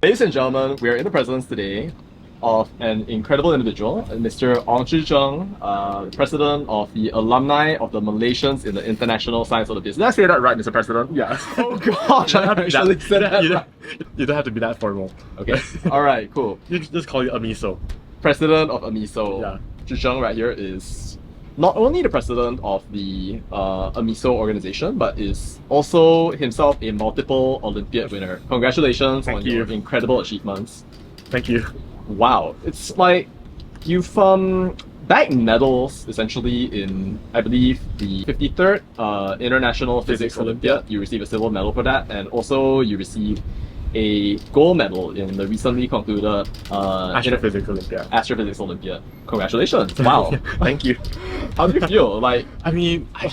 Ladies and gentlemen, we are in the presence today of an incredible individual, Mr. Ong Zhi Zheng, President of the Alumni of the Malaysians in the International Science Olympiads. Did I say that right, Mr. President? Yeah. Oh gosh, I actually said that right. You don't have to be that formal. Okay, alright, cool. You just call it AMISO. President of AMISO. Yeah. Zhi Zheng right here is not only the president of the AMISO organization, but is also himself a multiple Olympiad winner. Congratulations on your incredible achievements. Thank you. Wow, it's like you've bagged medals essentially in, I believe, the 53rd International Physics Olympiad. You received a silver medal for that, and also you received a gold medal in the recently concluded Astrophysics Olympiad. Astrophysics Olympiad. Congratulations! Wow. Thank you. How do you feel? Like, I mean, I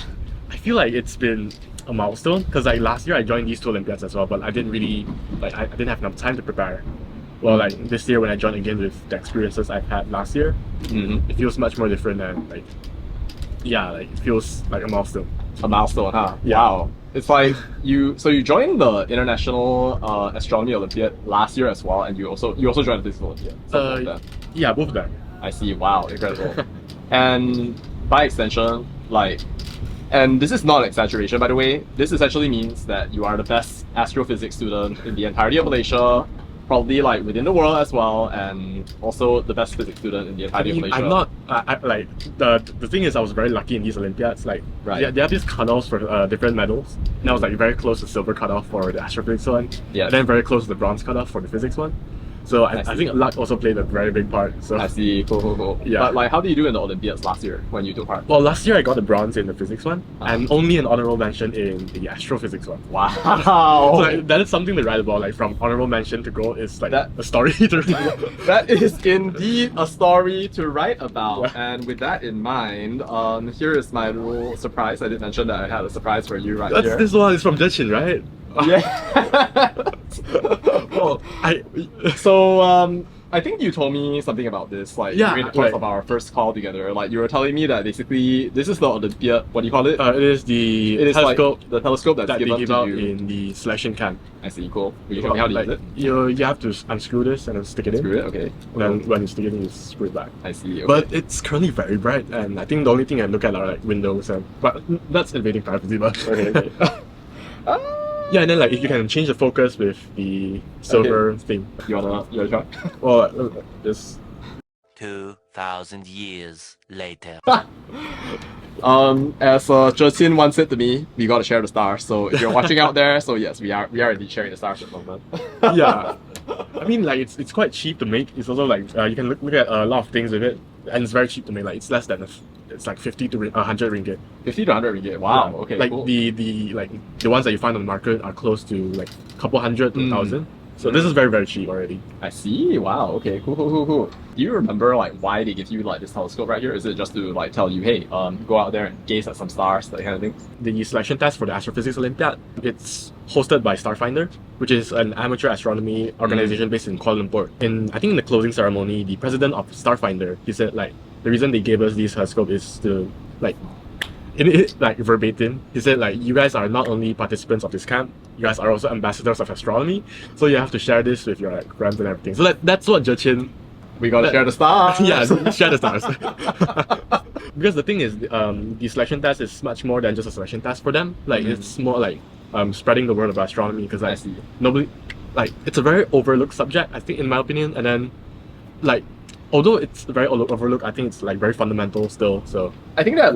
feel like it's been a milestone because like last year I joined these two Olympiads as well, but I didn't really I didn't have enough time to prepare. Well, like this year when I joined again with the experiences I've had last year, it feels much more different and like it feels like a milestone. A milestone, huh? Yeah. Wow. It's like you joined the International Astronomy Olympiad last year as well, and you also joined the Physics Olympiad. Like that. Yeah, both of them. I see. Wow, incredible. And by extension, and this is not an exaggeration, by the way, this essentially means that you are the best astrophysics student in the entirety of Malaysia, probably within the world as well, and also the best physics student in the entirety of Malaysia. I'm not, the thing is I was very lucky in these Olympiads, they have these cutoffs for different medals, and I was very close to silver cutoff for the astrophysics one, and then very close to the bronze cutoff for the physics one. So I think luck also played a very big part. So I see, cool. Yeah. But how did you do in the Olympiads last year when you took part? Well, last year I got the bronze in the physics one, and only an honorable mention in the astrophysics one. Wow! So that is something to write about. From honorable mention to gold is a story to write about. That is indeed a story to write about. Yeah. And with that in mind, here is my little surprise. I did mention that I had a surprise for you here. This one is from Jechin, right? Yeah. Well, I think you told me something about this during the course of our first call together. You were telling me that basically this is the Olympiad. What do you call it? It is the telescope. The telescope that's given they give to out you in the selection camp. I see. Cool. Will you tell me how to use it? You have to unscrew this and then stick it in. Screw it. Okay. And then when you stick it in, you screw it back. I see. Okay. But it's currently very bright, and I think the only thing I look at are windows but that's invading privacy. But okay. yeah, and then if you can change the focus with the silver thing. You wanna try? Well, this 2,000 years later. As Justin once said to me, we gotta share the stars. So if you're watching out there, so yes, we are indeed sharing the stars at the moment. Yeah, I mean it's quite cheap to make. It's also you can look at a lot of things with it, and it's very cheap to make. It's less than it's 50 to 100 ringgit. 50 to 100 ringgit. Wow. Yeah. Okay. Cool. The ones that you find on the market are close to a couple hundred to 1,000. So this is very, very cheap already. I see. Wow. Okay. Cool. Do you remember why they give you this telescope right here? Is it just to tell you, hey, go out there and gaze at some stars, that kind of thing? The selection test for the Astrophysics Olympiad, it's hosted by Starfinder, which is an amateur astronomy organization based in Kuala Lumpur. I think in the closing ceremony, the president of Starfinder, he said the reason they gave us this telescope is to verbatim, he said you guys are not only participants of this camp, you guys are also ambassadors of astronomy, so you have to share this with your friends and everything. So that's what Jechin. We gotta share the stars. Yeah, share the stars. Because the thing is, the selection test is much more than just a selection test for them. It's more spreading the word of astronomy, because I see. Nobody it's a very overlooked subject, I think, in my opinion. And then although it's very overlooked, I think it's very fundamental still. So I think that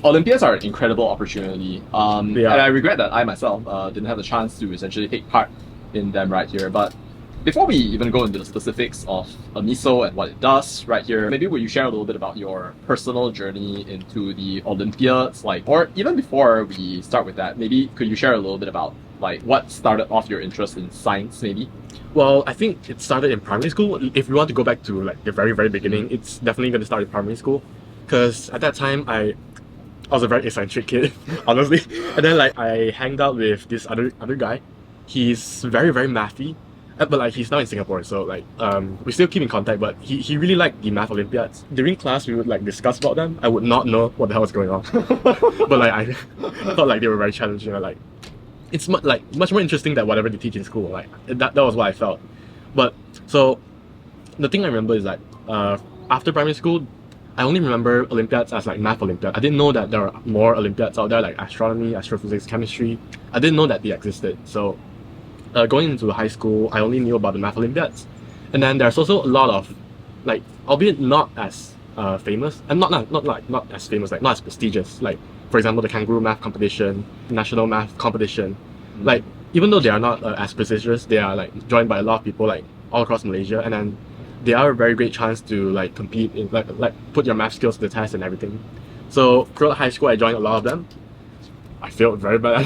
Olympiads are an incredible opportunity, and I regret that I myself didn't have the chance to essentially take part in them right here. But before we even go into the specifics of AMISO and what it does right here, maybe will you share a little bit about your personal journey into the Olympiads, or even before we start with that, maybe could you share a little bit about what started off your interest in science, maybe? Well, I think it started in primary school. If we want to go back to the very, very beginning, it's definitely going to start in primary school, because at that time I was a very eccentric kid, honestly. And then I hanged out with this other guy. He's very, very mathy, but he's now in Singapore, so we still keep in contact. But he really liked the math Olympiads. During class, we would discuss about them. I would not know what the hell was going on, but I thought they were very challenging. it's much more interesting than whatever they teach in school. Like that was what I felt. But so the thing I remember is like after primary school, I only remember Olympiads as like math Olympiad. I didn't know that there are more Olympiads out there like astronomy, astrophysics, chemistry. I didn't know that they existed. So going into high school, I only knew about the math Olympiads. And then there's also a lot of like, albeit not as famous, and not as famous, like not as prestigious. Like for example, the kangaroo math competition, national math competition. Like even though they are not as prestigious, they are like joined by a lot of people like all across Malaysia, and then they are a very great chance to like compete in like put your math skills to the test and everything. So throughout high school, I joined a lot of them. I failed very bad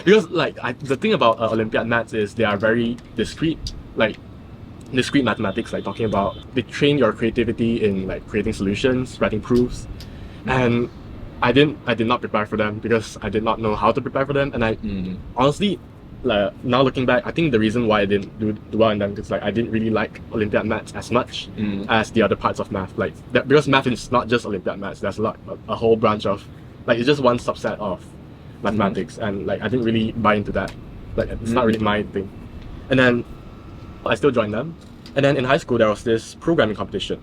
because like the thing about Olympiad maths is they are very discrete, like discrete mathematics. Like talking about they train your creativity in like creating solutions, writing proofs, and I did not prepare for them because I did not know how to prepare for them. And I honestly, like now looking back, I think the reason why I didn't do well in them is like I didn't really like Olympiad maths as much as the other parts of math. Like because math is not just Olympiad maths. There's a whole branch of like it's just one subset of mathematics, and like I didn't really buy into that. Like it's not really my thing. And then I still joined them. And then in high school there was this programming competition.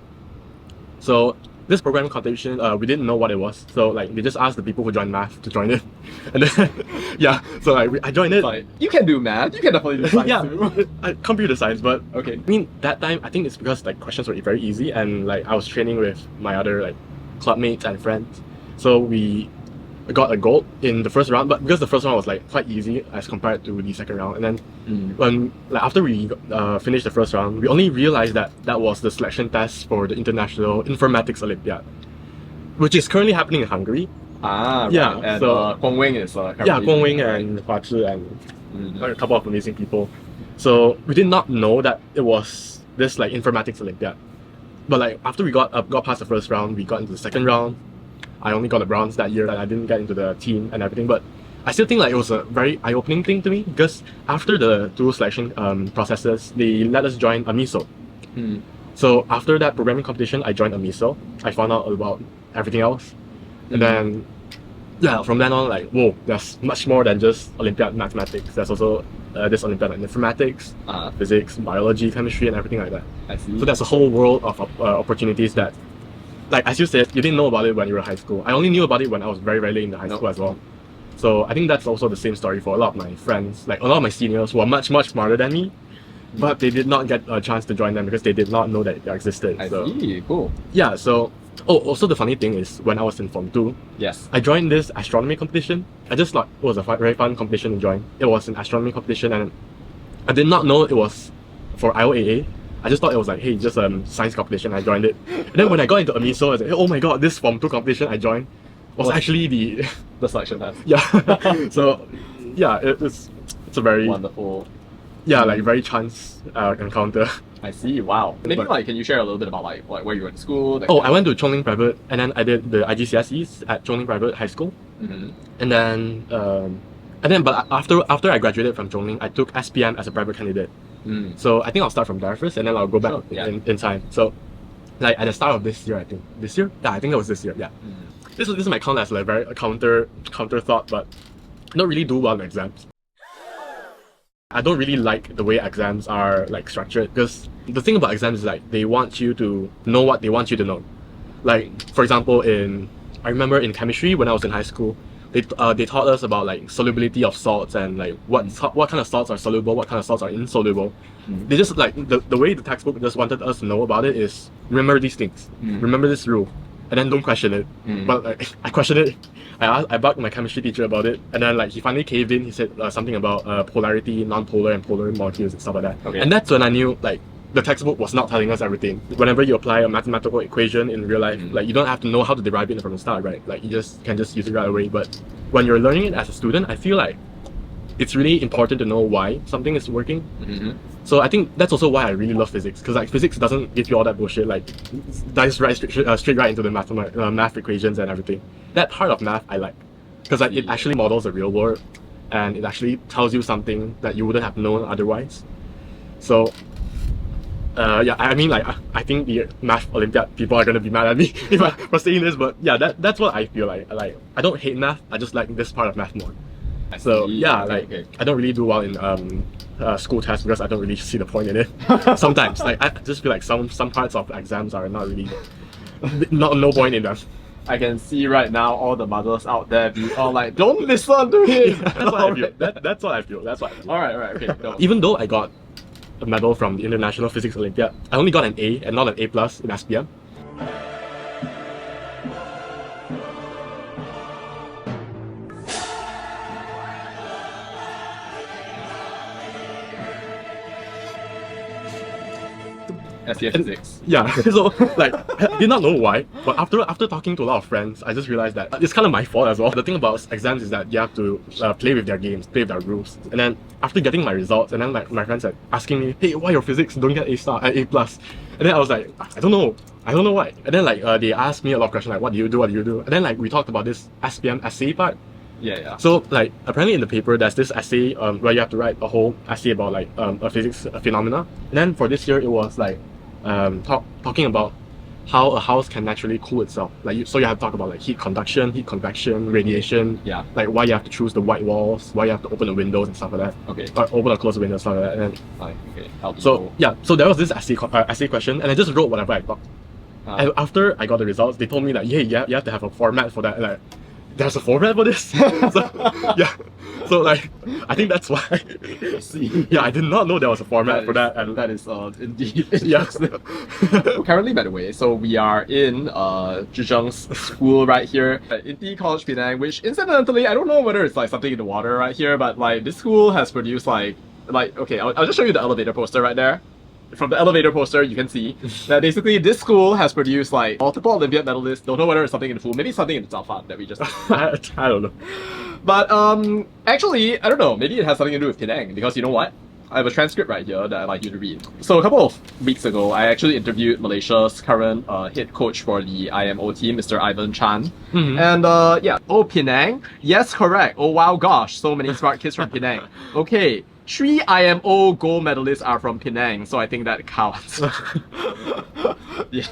So this programming competition, we didn't know what it was. So like they just asked the people who joined math to join it. And then yeah, so I joined it. Fine. You can do math. You can definitely do science too. Computer science, but okay. I mean that time I think it's because like questions were very easy, and like I was training with my other like clubmates and friends. So we got a gold in the first round, but because the first round was like quite easy as compared to the second round, and then when like after we finished the first round, we only realized that that was the selection test for the International Informatics Olympiad, which is currently happening in Hungary. Ah, yeah, right. And so Guang Wing is Guang Wing and Hua Zhi and a couple of amazing people. So we did not know that it was this like informatics Olympiad. But like after we got past the first round, we got into the second round. I only got a bronze that year, and I didn't get into the team and everything. But I still think like it was a very eye-opening thing to me, because after the two selection processes, they let us join AMISO. So after that programming competition, I joined AMISO. I found out about everything else, and then yeah, from then on, like whoa, there's much more than just Olympiad mathematics. There's also this Olympiad in informatics, physics, biology, chemistry, and everything like that. I see. So there's a whole world of opportunities that, like as you said, you didn't know about it when you were in high school. I only knew about it when I was very, very late in the high school as well. So I think that's also the same story for a lot of my friends, like a lot of my seniors who are much, much smarter than me, but they did not get a chance to join them because they did not know that they existed. I see, cool. Yeah, so also the funny thing is when I was in Form 2, yes, I joined this astronomy competition. I just thought it was a very fun competition to join. It was an astronomy competition, and I did not know it was for IOAA. I just thought it was like, hey, just a science competition. I joined it. And then when I got into AMISO, I was like, oh my god, this Form 2 competition I joined was actually the selection test. Yeah. So yeah, it's a very wonderful. Yeah, like very chance encounter. I see. Wow. Maybe like, can you share a little bit about like where you went to school? I went to Chongling Private, and then I did the IGCSEs at Chongling Private High School. And then but after I graduated from Chongling, I took SPM as a private candidate. So I think I'll start from there first, and then I'll go back in time. So like at the start of this year, I think I think it was this year. Yeah. This might count as like very counter thought, but I don't really do well in exams. I don't really like the way exams are like structured, because the thing about exams is like they want you to know what they want you to know. Like for example, I remember in chemistry when I was in high school, they taught us about like solubility of salts and like what kind of salts are soluble, what kind of salts are insoluble. They just like the way the textbook just wanted us to know about it is remember these things, remember this rule, and then don't question it. But like, I questioned it. I bugged my chemistry teacher about it, and then like he finally caved in. He said something about polarity, non-polar and polar molecules and stuff like that. And that's when I knew like the textbook was not telling us everything. Whenever you apply a mathematical equation in real life, like you don't have to know how to derive it from the start, right? Like you can just use it right away. But when you're learning it as a student, I feel like it's really important to know why something is working. So I think that's also why I really love physics, because like physics doesn't give you all that bullshit, like dives straight right into the math equations and everything. That part of math I like, because like it actually models the real world, and it actually tells you something that you wouldn't have known otherwise. So yeah, I mean like I think the math Olympiad people are gonna be mad at me for saying this, but yeah, that's what I feel like. I don't hate math, I just like this part of math more. So see. yeah, Okay, like okay. I don't really do well in school tests because I don't really see the point in it. Sometimes, like I just feel like some parts of exams are not really no point in them. I can see right now all the mothers out there be all like, don't listen to him. That's what I feel. That's what I feel. That's what I feel. Alright, okay. No. Even though I got a medal from the International Physics Olympiad, I only got an A and not an A plus in SPM. Astrophysics. Yeah, so like I did not know why, but after talking to a lot of friends, I just realized that it's kind of my fault as well. The thing about exams is that you have to play with their games, play with their rules. And then after getting my results, and then my friends are asking me, hey, why your physics don't get A plus? And then I was like, I don't know why. And then like they asked me a lot of questions like, what do you do? And then like we talked about this SPM essay part. Yeah. So like apparently in the paper there's this essay where you have to write a whole essay about like a physics phenomena. And then for this year it was like talking about how a house can naturally cool itself. Like so you have to talk about like heat conduction, heat convection, radiation. Yeah. Like why you have to choose the white walls, why you have to open the windows and stuff like that. Okay. Or open or close the windows, stuff like that. And Okay. Help so people. yeah, so there was this essay question, and I just wrote whatever I thought. And after I got the results, they told me that yeah, you have to have a format for that. And like, there's a format for this. So, yeah. So like, I think that's why. See. Yeah, I did not know there was a format for that. And that is indeed. yeah. Currently, by the way, so we are in Zhi Zheng's school right here at Inti College Penang, which incidentally, I don't know whether it's like something in the water right here, but like this school has produced like okay, I'll just show you the elevator poster right there. From the elevator poster, you can see that basically this school has produced like multiple Olympiad medalists. Don't know whether it's something in the food, maybe something in the Zafan that we just. I don't know. But actually, I don't know. Maybe it has something to do with Penang because you know what? I have a transcript right here that I'd like you to read. So a couple of weeks ago, I actually interviewed Malaysia's current head coach for the IMO team, Mr. Ivan Chan. And yeah, oh Penang? Yes, correct. Oh wow, gosh, so many smart kids from Penang. Okay. 3 IMO gold medalists are from Penang, so I think that counts. Yeah,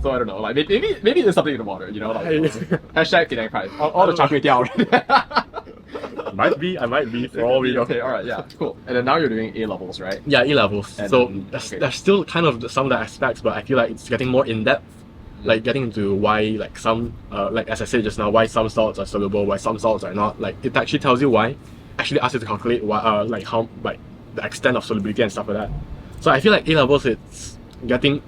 so I don't know, like maybe there's something in the water, you know, like hashtag Penang Pride. All the char kway teow. I might be for all we know. Okay, alright, yeah, cool. And then now you're doing A levels, right? Yeah, A levels. And So then, there's still kind of some of the aspects, but I feel like it's getting more in depth. Like getting into why like some like as I said just now, why some salts are soluble, why some salts are not. Like it actually tells you why. Actually asks you to calculate why, like how like the extent of solubility and stuff like that. So I feel like A levels it's getting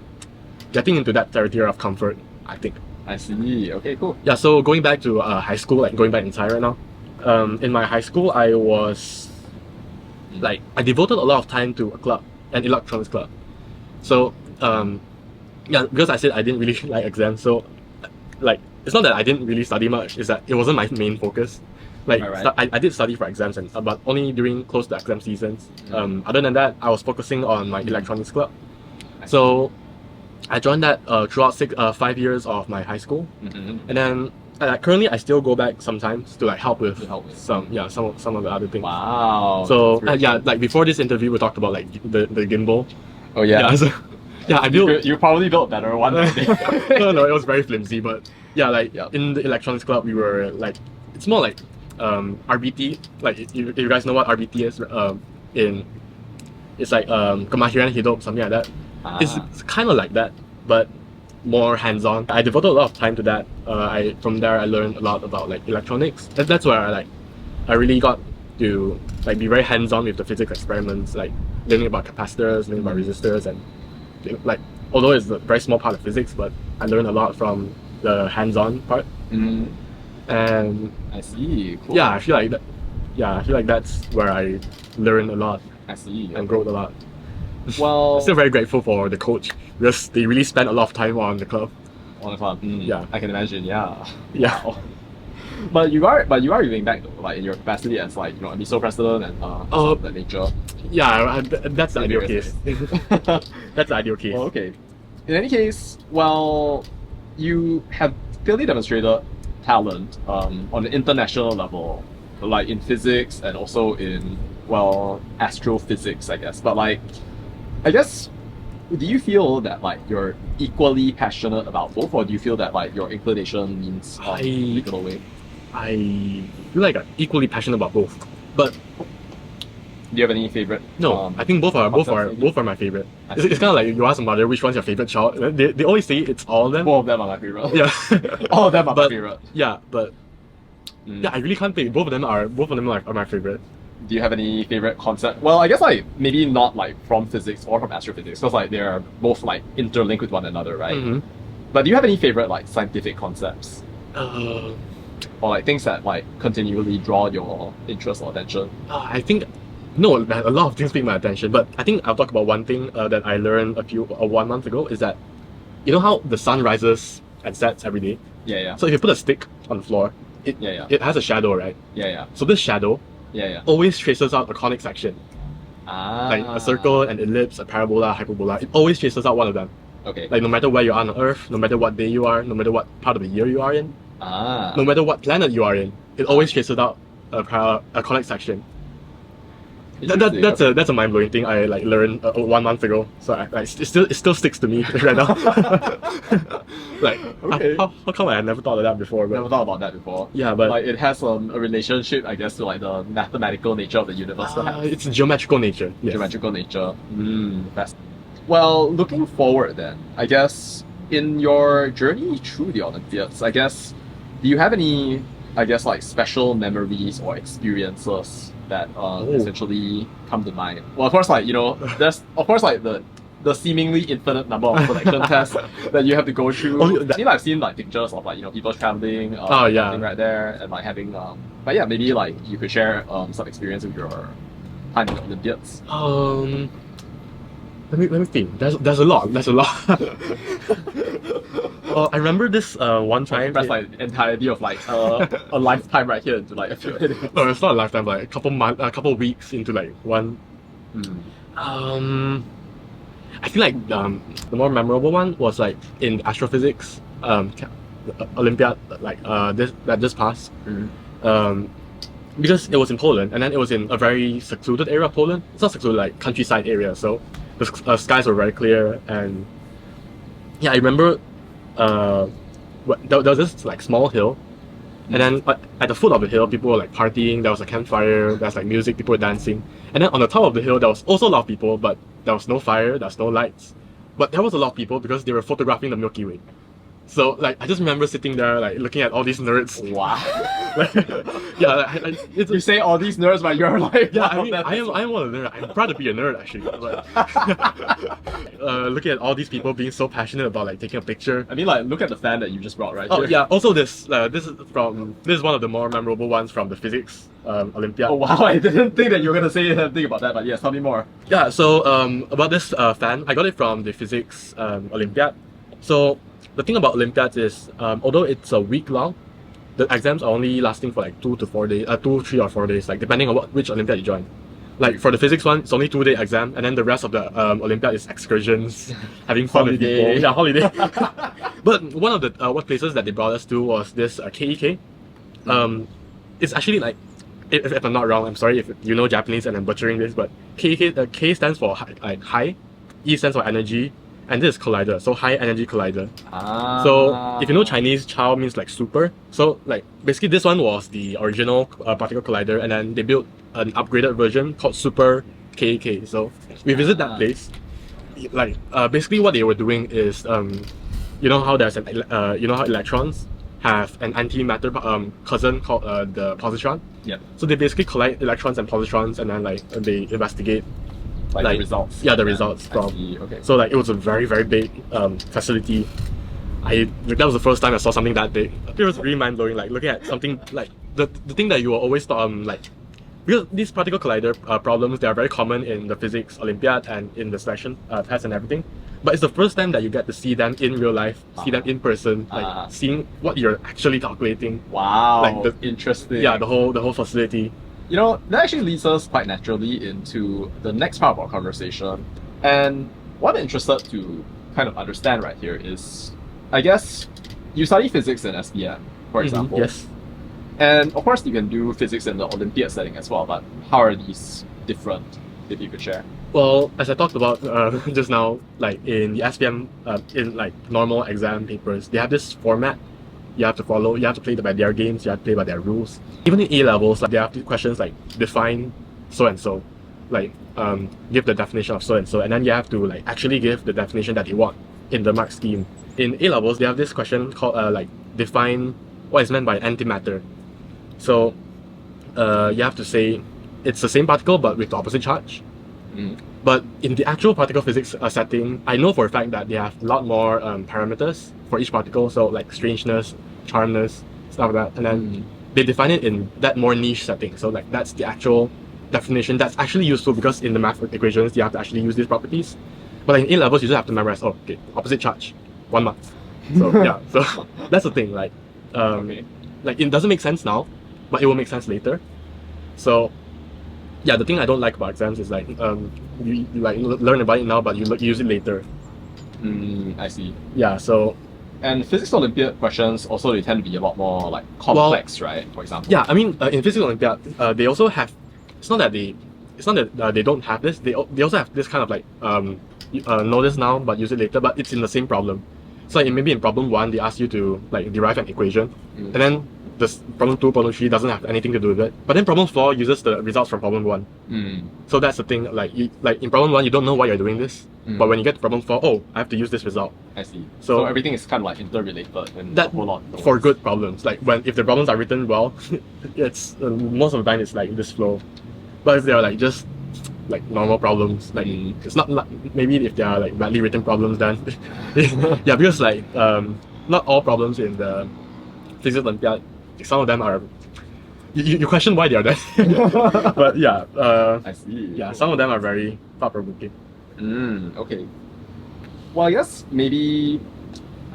into that territory of comfort, I think. I see. Okay, cool. Yeah. So going back to high school, like going back inside right now. In my high school, I was like I devoted a lot of time to a club, an electronics club. So yeah, because I said I didn't really like exams, so like it's not that I didn't really study much, it's that it wasn't my main focus. Like Right. I did study for exams, but only during close to exam seasons. Other than that, I was focusing on my electronics club. So I joined that throughout 5 years of my high school, and then currently I still go back sometimes to like help with some of the other things. Wow. So yeah, like before this interview, we talked about like the gimbal. Oh yeah. Yeah, so, yeah, I built. You probably built a better one. No, it was very flimsy, but yeah, like in the electronics club, we were like, it's more like RBT. Like if you guys know what RBT is, it's like kemahiran hidup, something like that. It's kind of like that, but more hands-on. I devoted a lot of time to that. From there I learned a lot about like electronics. That's where I really got to like be very hands-on with the physics experiments, like learning about capacitors, learning about resistors, and like although it's a very small part of physics, but I learned a lot from the hands-on part. And I see. Cool. yeah, I feel like that. Yeah, I feel like that's where I learned a lot I see. and grew a lot. Well, I'm still very grateful for the coach because they really spent a lot of time on the club. on the club. Yeah. I can imagine. Yeah. Yeah. Wow. But you are giving back though, like in your capacity as like AMISO president and of that nature. Yeah, that's the ideal case. Various That's the ideal case. Well, okay. In any case, well, you have clearly demonstrated talent on an international level, like in physics and also in, well, astrophysics, I guess. But like, I guess, do you feel that like you're equally passionate about both, or do you feel that like your inclination leans a particular way? I feel like I'm equally passionate about both. But Do you have any favorite? no, I think both are my favorite. It's kind of like you ask a mother which one's your favorite child. They always say it's all of them. Both of them are my favorite. Yeah, All of them are my but favorite. yeah, but yeah, I really can't pick. Both of them are my favorite. Do you have any favorite concept? Well, I guess like maybe not like from physics or from astrophysics, because like they're both like interlinked with one another, right? Mm-hmm. But do you have any favorite like scientific concepts Uh, or like things that like continually draw your interest or attention? I think no, a lot of things pique my attention, but I think I'll talk about one thing that I learned 1 month ago is that you know how the sun rises and sets every day. Yeah, yeah. So if you put a stick on the floor, it has a shadow, right? Yeah, yeah. So this shadow always traces out a conic section. Like a circle, an ellipse, a parabola, hyperbola. It always traces out one of them. Okay. Like no matter where you are on Earth, no matter what day you are, no matter what part of the year you are in, no matter what planet you are in, it always traces out a conic section. That's a mind blowing thing I like learned 1 month ago. So it still sticks to me right now. Like Okay. how come I had never thought of that before? But Never thought about that before. yeah, but Like it has a relationship, I guess, to like the mathematical nature of the universe. Perhaps. it's geometrical nature. Yes. Geometrical nature. That's well. Looking forward, then I guess in your journey through the Olympiads, I guess, do you have any, I guess, like special memories or experiences that essentially come to mind? Well, of course, like there's of course like the seemingly infinite number of selection tests that you have to go through. I've seen like pictures of like people traveling. Something right there and like having But yeah, maybe like you could share some experience with your time in the Olympiads. Let me think. There's a lot. I remember this one time. That's like the entirety of like a lifetime right here into like a few minutes. No, it's not a lifetime. Like a couple weeks into like one. I feel like the more memorable one was like in Astrophysics Olympiad that just passed. Because it was in Poland and then it was in a very secluded area of Poland. It's not secluded, like countryside area, so the skies were very clear. And yeah, I remember there was this like small hill, and then at the foot of the hill people were like partying. There was a campfire, there was like music, people were dancing. And then on the top of the hill there was also a lot of people, but there was no fire, there was no lights. But there was a lot of people because they were photographing the Milky Way. So like I just remember sitting there like looking at all these nerds. Wow. You say all these nerds, but you're like I mean I am one of the nerds. I'm proud to be a nerd actually. But, looking at all these people being so passionate about like taking a picture. I mean like look at the fan that you just brought right here. Oh yeah. Also this is one of the more memorable ones from the Physics Olympiad. Oh wow! I didn't think that you were gonna say anything about that, but yes, tell me more. Yeah. So about this fan, I got it from the Physics Olympiad. So the thing about Olympiads is, although it's a week long, the exams are only lasting for like 2 to 4 days, 2, 3 or 4 days, like depending on which Olympiad you join. Like for the physics one, it's only 2-day exam, and then the rest of the Olympiad is excursions, having fun with people. Yeah, holiday. But one of the workplaces that they brought us to was this KEK. It's actually like, if I'm not wrong, I'm sorry if you know Japanese and I'm butchering this, but KEK, K stands for high, E stands for energy, and this is collider, so high energy collider. So if you know Chinese, Chao means like super. So like basically this one was the original particle collider, and then they built an upgraded version called Super KEK. So we visit that place. Like basically what they were doing is you know how there's you know how electrons have an antimatter cousin called the positron. Yeah. So they basically collide electrons and positrons, and then like they investigate. Like the results. Yeah, the results from. Okay. So like it was a very big facility. That was the first time I saw something that big. It was really mind blowing. Like looking at something like the thing that you were always thought like, because these particle collider problems, they are very common in the Physics Olympiad and in the selection tests and everything. But it's the first time that you get to see them in real life, see them in person, like seeing what you're actually calculating. Wow. Like interesting. Yeah, the whole facility. You know, that actually leads us quite naturally into the next part of our conversation. And what I'm interested to kind of understand right here is, I guess, you study physics in SPM, for example. Yes. And of course, you can do physics in the Olympiad setting as well, but how are these different, if you could share? Well, as I talked about just now, like in the SPM, in like normal exam papers, they have this format you have to follow, you have to play by their games, you have to play by their rules. Even in A levels, like, they have questions like define so and so, like give the definition of so and so, and then you have to like actually give the definition that you want in the mark scheme. In A levels, they have this question called like define what is meant by antimatter. So you have to say it's the same particle but with the opposite charge. But in the actual particle physics setting, I know for a fact that they have a lot more parameters for each particle, so like strangeness, charmness, stuff like that, and then they define it in that more niche setting. So like that's the actual definition that's actually useful, because in the math equations you have to actually use these properties. But like in A levels, you just have to memorize, oh, okay, opposite charge, 1 mark. So yeah, so that's the thing. Like, like it doesn't make sense now, but it will make sense later. So yeah, the thing I don't like about exams is like you like learn about it now, but you use it later. I see. Yeah, so. And physics Olympiad questions also, they tend to be a lot more like complex, right? For example. Yeah, I mean in physics Olympiad, they also have. It's not that they don't have this. They also have this kind of like know this now but use it later, but it's in the same problem. So like, maybe in problem 1 they ask you to like derive an equation, and then this problem 2, problem 3 doesn't have anything to do with it. But then problem 4 uses the results from problem 1. So that's the thing. Like in problem 1 you don't know why you're doing this, but when you get to problem 4, oh, I have to use this result. I see. So everything is kind of like interrelated and that a whole lot. For good problems, like if the problems are written well, it's most of the time it's like this flow. But if they're like just like normal problems, like it's not maybe if they are like badly written problems, then yeah, because like not all problems in the physics Olympiad, some of them are you question why they are there. But yeah, I see. Yeah, some of them are very thought-provoking. Okay. Well, I guess maybe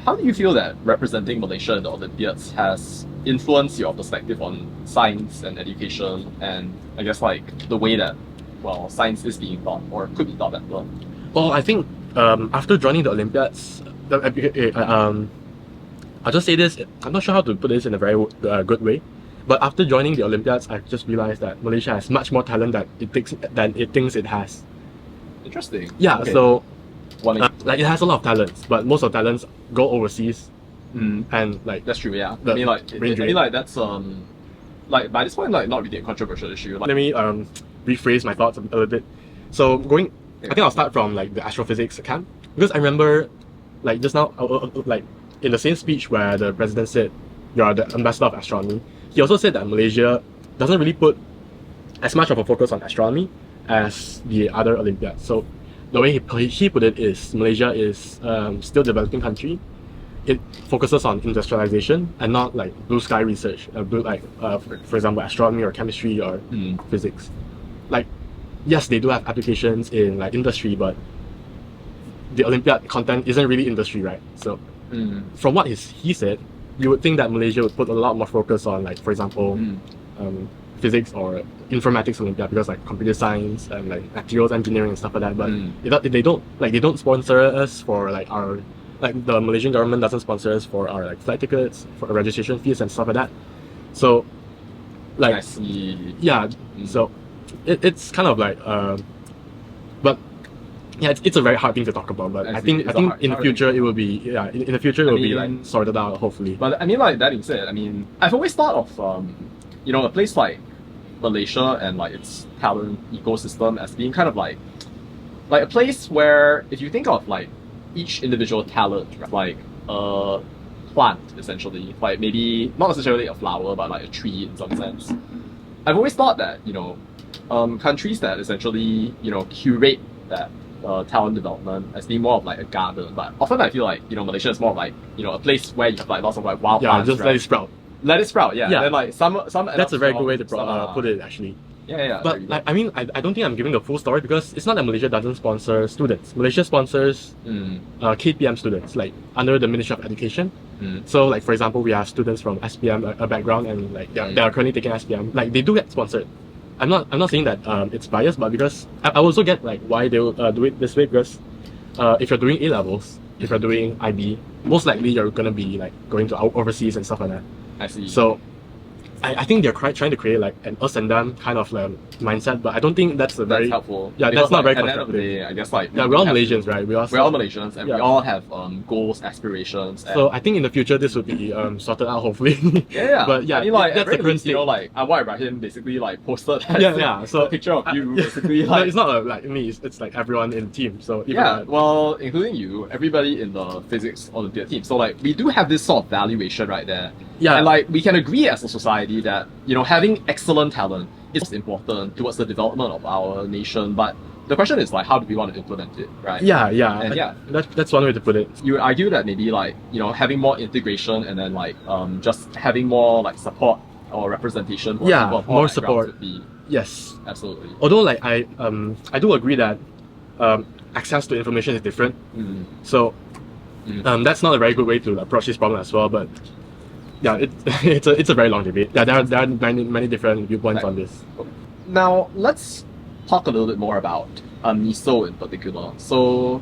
how do you feel that representing Malaysia in the Olympiads has influenced your perspective on science and education, and I guess like the way that, well, science is being taught or could be taught better? Well, I think after joining the Olympiads, I'll just say this, I'm not sure how to put this in a very good way, but after joining the Olympiads, I just realized that Malaysia has much more talent than it thinks it has. Interesting. Yeah, okay. So like it has a lot of talents, but most of the talents go overseas. And like that's true. Yeah, I mean like that's like by this point like not really a controversial issue. Like, let me rephrase my thoughts a little bit. So I think I'll start from like the astrophysics camp, because I remember like just now like in the same speech where the president said you're the ambassador of astronomy, he also said that Malaysia doesn't really put as much of a focus on astronomy as the other Olympiads. So the way he put it is Malaysia is still a developing country. It focuses on industrialization and not like blue sky research, for example astronomy or chemistry or physics. Like yes, they do have applications in like industry, but the Olympiad content isn't really industry, right? So from what he said, you would think that Malaysia would put a lot more focus on like, for example, physics or informatics Olympiad, because like computer science and like materials engineering and stuff like that. But they don't sponsor us for like our, like the Malaysian government doesn't sponsor us for our like flight tickets, for registration fees and stuff like that. So like I see. Yeah, so it's kind of like but yeah, it's a very hard thing to talk about, but I think in the future it will be in the future it will be like sorted out, hopefully. But I mean, like that being said, I mean, I've always thought of you know, a place like Malaysia and like its talent ecosystem as being kind of like a place where if you think of like each individual talent, right, like a plant essentially, like maybe not necessarily a flower but like a tree in some sense. I've always thought that, you know, countries that essentially, you know, curate that talent development as being more of like a garden, but often I feel like, you know, Malaysia is more of like, you know, a place where you have like lots of like wild plants, just right? let it sprout. Let it sprout, yeah. Then like some that's a very good way to put it, actually. Yeah. But like, I mean, I don't think I'm giving the full story, because it's not that Malaysia doesn't sponsor students. Malaysia sponsors KPM students, like under the Ministry of Education. So like, for example, we have students from SPM a background, and like they are currently taking SPM. Like they do get sponsored. I'm not saying that it's biased, but because I also get like why they will do it this way, because if you're doing A levels, if you're doing IB, most likely you're gonna be like going to overseas and stuff like that. I see. So I think they're trying to create like an us and them kind of mindset, but I don't think that's a That's very helpful. Yeah, Because, that's not like, very at the end of the constructive. day, I guess like Yeah, we're all have to- Malaysians, right? We're all Malaysians, and we Yeah. all have goals, aspirations. And So I think in the future this will be sorted out, hopefully. yeah, But yeah, I mean, like, that's at the very current least, you state. know, like Anwar Ibrahim basically like posted that Yeah. So a picture of you, yeah. basically No, like it's not like me. It's like everyone in the team. So even yeah, well, including you, everybody in the physics Olympiad team. So like we do have this sort of valuation right there. Yeah. And like we can agree as a society that, you know, having excellent talent is important towards the development of our nation. But the question is like how do we want to implement it, right? yeah. And yeah. That's one way to put it. You would argue that maybe like, you know, having more integration and then like just having more like support or representation for Yeah, people of all more backgrounds support. would be Yes. absolutely. Although like I do agree that access to information is different. Mm. So that's not a very good way to approach this problem as well. But yeah, it's a very long debate. Yeah, there are many different viewpoints on this. Now let's talk a little bit more about AMISO in particular. So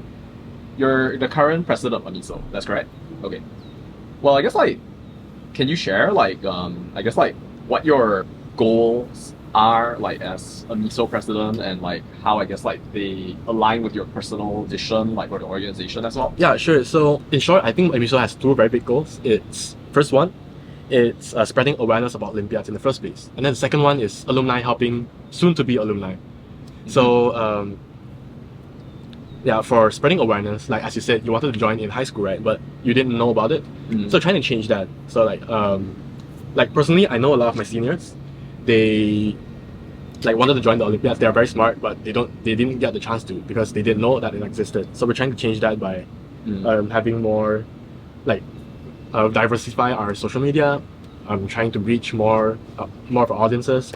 you're the current president of AMISO, that's correct? Okay. Well, I guess like, can you share like I guess like what your goals are like as AMISO president and like how I guess like they align with your personal vision like for the organization as well? Yeah, sure. So in short, I think AMISO has two very big goals. It's first one, it's spreading awareness about Olympiads in the first place, and then the second one is alumni helping soon-to-be alumni. So yeah, for spreading awareness, like as you said, you wanted to join in high school, right? But you didn't know about it. So trying to change that. So like personally, I know a lot of my seniors. They like wanted to join the Olympiads. They are very smart, but they didn't get the chance to because they didn't know that it existed. So we're trying to change that by having more like diversify our social media. Trying to reach more of our audiences.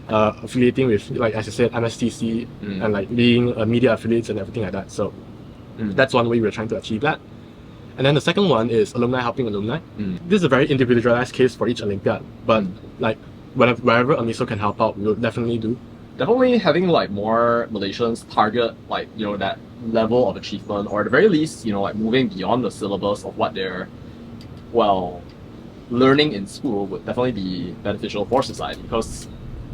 Affiliating with, like as I said, MSTC and like being media affiliates and everything like that. So that's one way we're trying to achieve that. And then the second one is alumni helping alumni. This is a very individualized case for each Olympiad, but like wherever AMISO can help out, we will definitely do. Definitely having like more Malaysians target like, you know, that level of achievement, or at the very least, you know, like moving beyond the syllabus of what they're learning in school would definitely be beneficial for society, because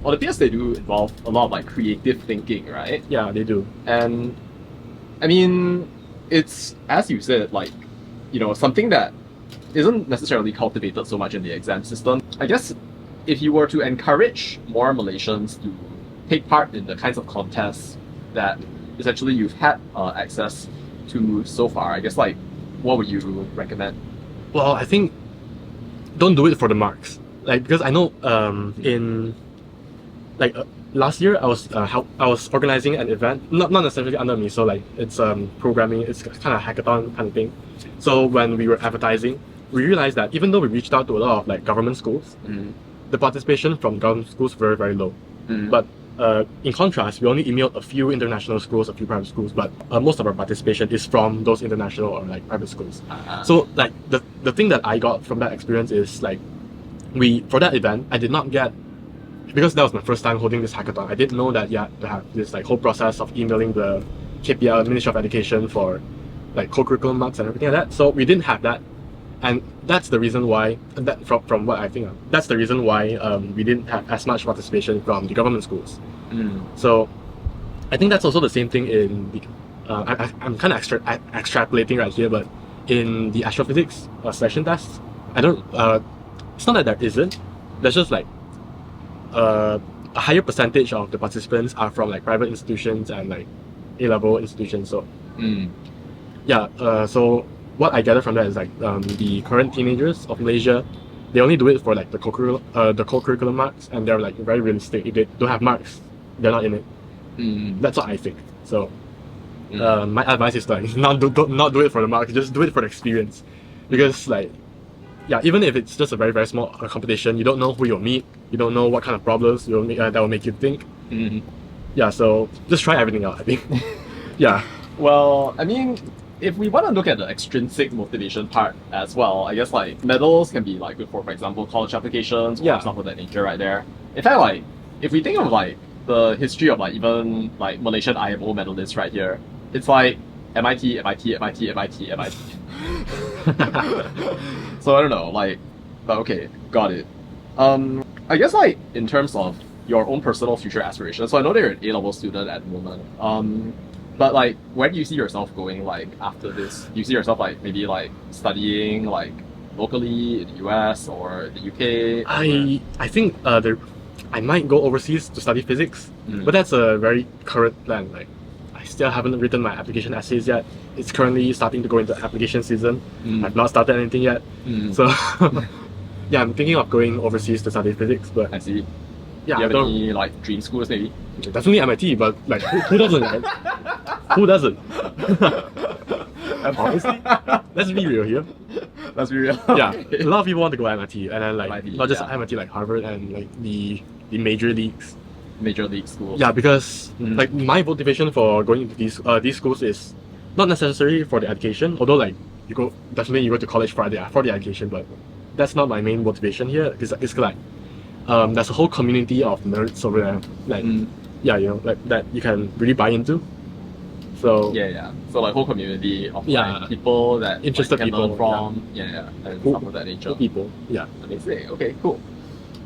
Olympiads, they do involve a lot of like creative thinking, right? Yeah, they do. And I mean, it's, as you said, like, you know, something that isn't necessarily cultivated so much in the exam system. I guess if you were to encourage more Malaysians to take part in the kinds of contests that essentially you've had access to so far, I guess like, what would you recommend? Well, I think don't do it for the marks. Like, because I know in like last year I was organizing an event, not necessarily under me, so like it's programming, it's kind of hackathon kind of thing. So when we were advertising, we realized that even though we reached out to a lot of like government schools, the participation from government schools were very low. But in contrast, we only emailed a few international schools, a few private schools, but most of our participation is from those international or like private schools. So like the thing that I got from that experience is like, for that event, I did not get, because that was my first time holding this hackathon, I didn't know that you had to have this like whole process of emailing the KPL, Ministry of Education, for like co-curriculum marks and everything like that. So we didn't have that, and that's the reason why, from what I think, that's the reason why we didn't have as much participation from the government schools. So I think that's also the same thing in the, I'm kind of extrapolating right here, but in the astrophysics session tests, I don't, it's not that there isn't, there's just like a higher percentage of the participants are from like private institutions and like A-level institutions. So yeah, so what I gather from that is like the current teenagers of Malaysia, they only do it for like the co-curriculum marks, and they're like very realistic. If they don't have marks, they're not in it. That's what I think. So my advice is like not do it for the marks, just do it for the experience, because like, yeah, even if it's just a very small competition, you don't know who you'll meet, you don't know what kind of problems that will make you think. Yeah, so just try everything out, I think. Yeah. Well, I mean, if we want to look at the extrinsic motivation part as well, I guess like medals can be like good for example, college applications or stuff of that nature right there. In fact, like, if we think of like the history of like even like Malaysian IMO medalists right here, it's like MIT. So I don't know, like, but okay, got it. I guess like in terms of your own personal future aspirations. So I know that you're an A-level student at the moment. But like, where do you see yourself going like after this? Do you see yourself like maybe like studying like locally in the US or the UK? I think I might go overseas to study physics, but that's a very current plan. Like, I still haven't written my application essays yet. It's currently starting to go into application season. I've not started anything yet. So yeah, I'm thinking of going overseas to study physics. But I see. Yeah, do you have any like dream schools maybe? Definitely MIT, but like who doesn't? Right? Who doesn't? Honestly, let's be real here. Let's be real. Yeah, a lot of people want to go MIT, and then like MIT, not just yeah. MIT, like Harvard and like the major leagues. Major league schools. Yeah, because like my motivation for going into these schools is not necessarily for the education, although like you go to college for the education, but that's not my main motivation here. It's like there's a whole community of nerds over there, like yeah, you know, like that you can really buy into. So yeah. So like whole community of Yeah. like people that Interested like, can people, learn from. Yeah, and Cool. stuff of that nature. cool people. Yeah. Amazing. Okay, cool.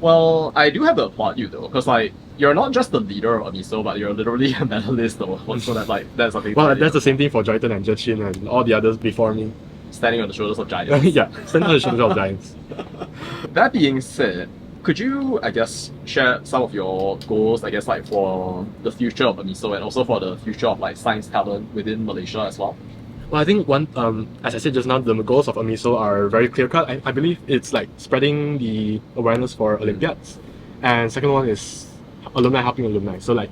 Well, I do have to applaud you though, because like you're not just the leader of AMISO, but you're literally a medalist though. So that like that's something. Well, to that's the same thing for Joyton and Jachin and all the others before me. standing on the shoulders of giants. Yeah, standing on the shoulders of giants. That being said, could you, I guess, share some of your goals, I guess, like for the future of AMISO and also for the future of like science talent within Malaysia as well? Well, I think one, as I said just now, the goals of AMISO are very clear cut. I believe it's like spreading the awareness for Olympiads, and second one is alumni helping alumni. So like,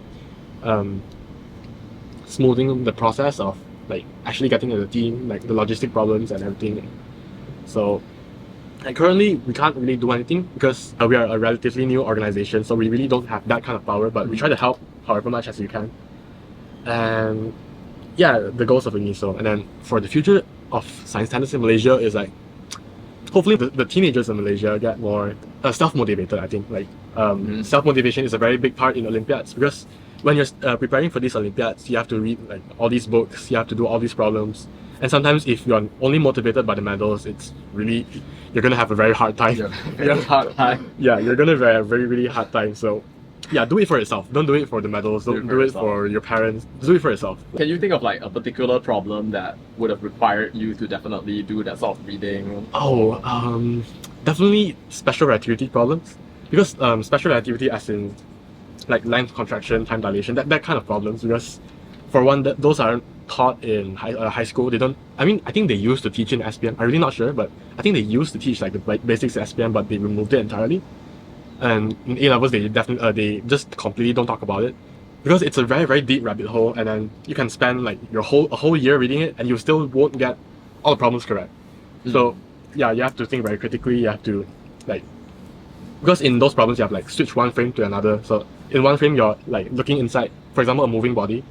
smoothing the process of like actually getting to the team, like the logistic problems and everything. So, like currently we can't really do anything because we are a relatively new organization, so we really don't have that kind of power. But we try to help however much as we can. And yeah, the goals of AMISO. And then for the future of science talents in Malaysia is like, hopefully the teenagers in Malaysia get more self-motivated. I think like self-motivation is a very big part in Olympiads, because when you're preparing for these Olympiads, you have to read like all these books, you have to do all these problems, and sometimes if you're only motivated by the medals, it's really, you're gonna have a very hard time. Very hard time. Yeah, you're gonna have a very really hard time. So yeah, do it for yourself. Don't do it for the medals. Don't do it for your parents. Do it for yourself. Can you think of like a particular problem that would have required you to definitely do that sort of reading? Oh, definitely special relativity problems, because special relativity, as in like length contraction, time dilation, that kind of problems. Because for one, those aren't taught in high school. They don't. I mean, I think they used to teach in SPM. I'm really not sure, but I think they used to teach like the basics of SPM, but they removed it entirely. And in A levels, they definitely they just completely don't talk about it, because it's a very very deep rabbit hole, and then you can spend like a whole year reading it, and you still won't get all the problems correct. So yeah, you have to think very critically. You have to like, because in those problems you have like switch one frame to another. So in one frame you're like looking inside, for example, a moving body.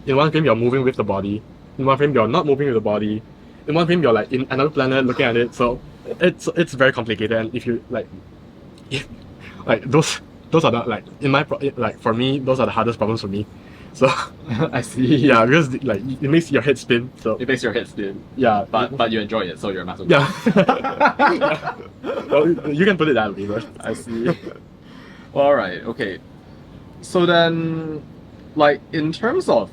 In one frame you're moving with the body. In one frame you're not moving with the body. In one frame you're like in another planet looking at it. So it's very complicated, and if you like. Like those are not like in my like for me, those are the hardest problems for me. So I see. Yeah, because like it makes your head spin. So it makes your head spin. Yeah, but you enjoy it, so you're a master. Yeah. Yeah. Well, you can put it that way, but I see. All right. Okay. So then, like in terms of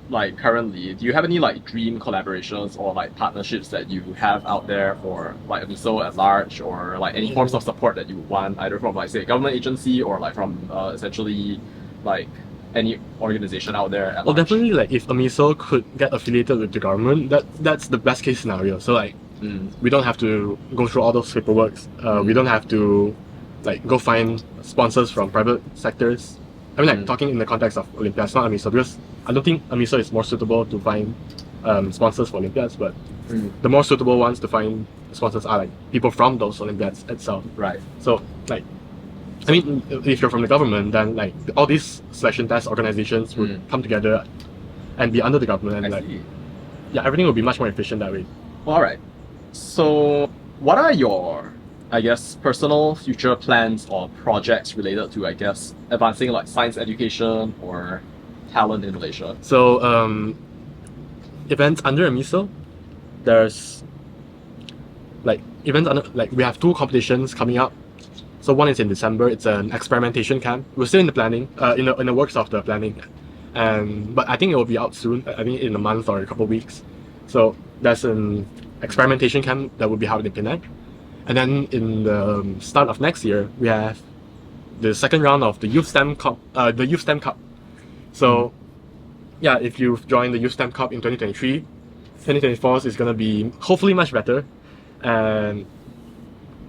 like currently, do you have any like dream collaborations or like partnerships that you have out there for like AMISO at large, or like any forms of support that you want, either from like say a government agency or like from essentially like any organization out there at well, large? definitely like if AMISO could get affiliated with the government, that's the best case scenario. So like we don't have to go through all those paperwork. We don't have to like go find sponsors from private sectors. I mean, like talking in the context of Olympiads, not AMISO, because I don't think AMISO is more suitable to find sponsors for Olympiads, but the more suitable ones to find sponsors are like people from those Olympiads itself. Right. So like, I mean, if you're from the government, then like all these selection test organizations would come together and be under the government, and like, yeah, everything will be much more efficient that way. All right. So, what are your, I guess, personal future plans or projects related to, I guess, advancing like science education or talent in Malaysia? So, events under AMISO, there's like events under, like we have 2 competitions coming up. So one is in December. It's an experimentation camp. We're still in the planning, in the works of the planning, but I think it will be out soon. I think in a month or a couple of weeks. So that's an experimentation camp that will be held in Penang, and then in the start of next year we have the second round of the Youth STEM Cup. So yeah, if you've joined the Youth STEM Cup in 2023, 2024 is gonna be hopefully much better, and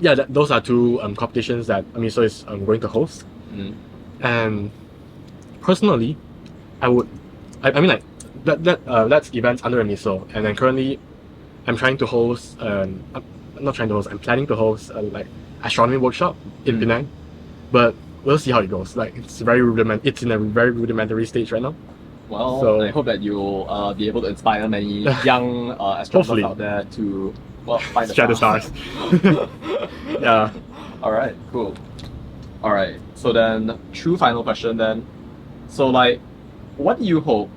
yeah, those are two competitions that AMISO is going to host. And personally, I mean like that's events under AMISO, and then currently I'm trying to host I'm planning to host like astronomy workshop in Penang, but we'll see how it goes. Like it's in a very rudimentary stage right now. Well, So- I hope that you'll be able to inspire many young astronomers Hopefully. out there to find Share the stars. Yeah. All right, cool. All right, so then true final question then. So like, what do you hope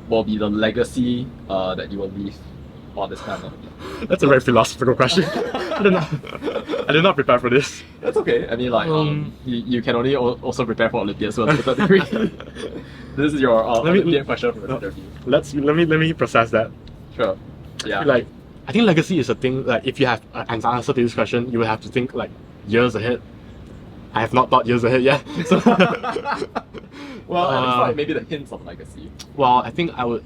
will be the legacy that you will leave on this planet? That's a very philosophical question. I did not prepare for this. That's okay. I mean, like, you can only also prepare for Olympiads to a certain degree. This is your Olympiad question from the interview. Let me process that. Sure. Yeah. Like, I think legacy is a thing. Like, if you have an answer to this question, you will have to think like years ahead. I have not thought years ahead yet. So, well, at least like maybe the hints of legacy. well, I think I would.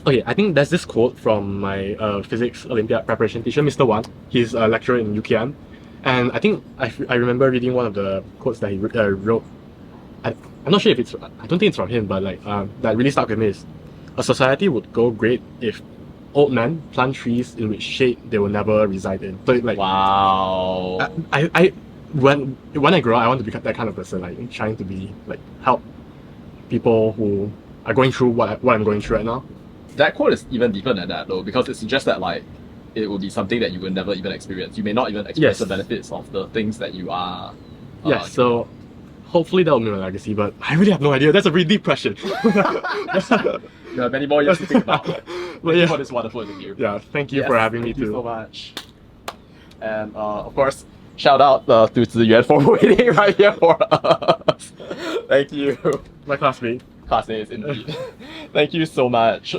Okay, I think there's this quote from my physics Olympiad preparation teacher, Mr. Wan. He's a lecturer in UKM, and I think I remember reading one of the quotes that he wrote. I'm not sure if it's. I don't think it's from him, but like that really stuck with me is, a society would go great if old men plant trees in which shade they will never reside in. So like, Wow. when I grow up, I want to become that kind of person, like trying to be like help people who are going through what I'm going through right now. That quote is even deeper than that though, because it suggests that like it will be something that you will never even experience. You may not even experience Yes. the benefits of the things that you are. Yeah, so hopefully that will be my legacy, but I really have no idea. That's a really deep question. You have many more years to think about. But Thank you yeah, for this wonderful interview. yeah, thank you for having me Thank you too. so much. And of course, shout out to Ziyuan for waiting right here for us. Thank you. My classmate. Classmates indeed. Thank you so much.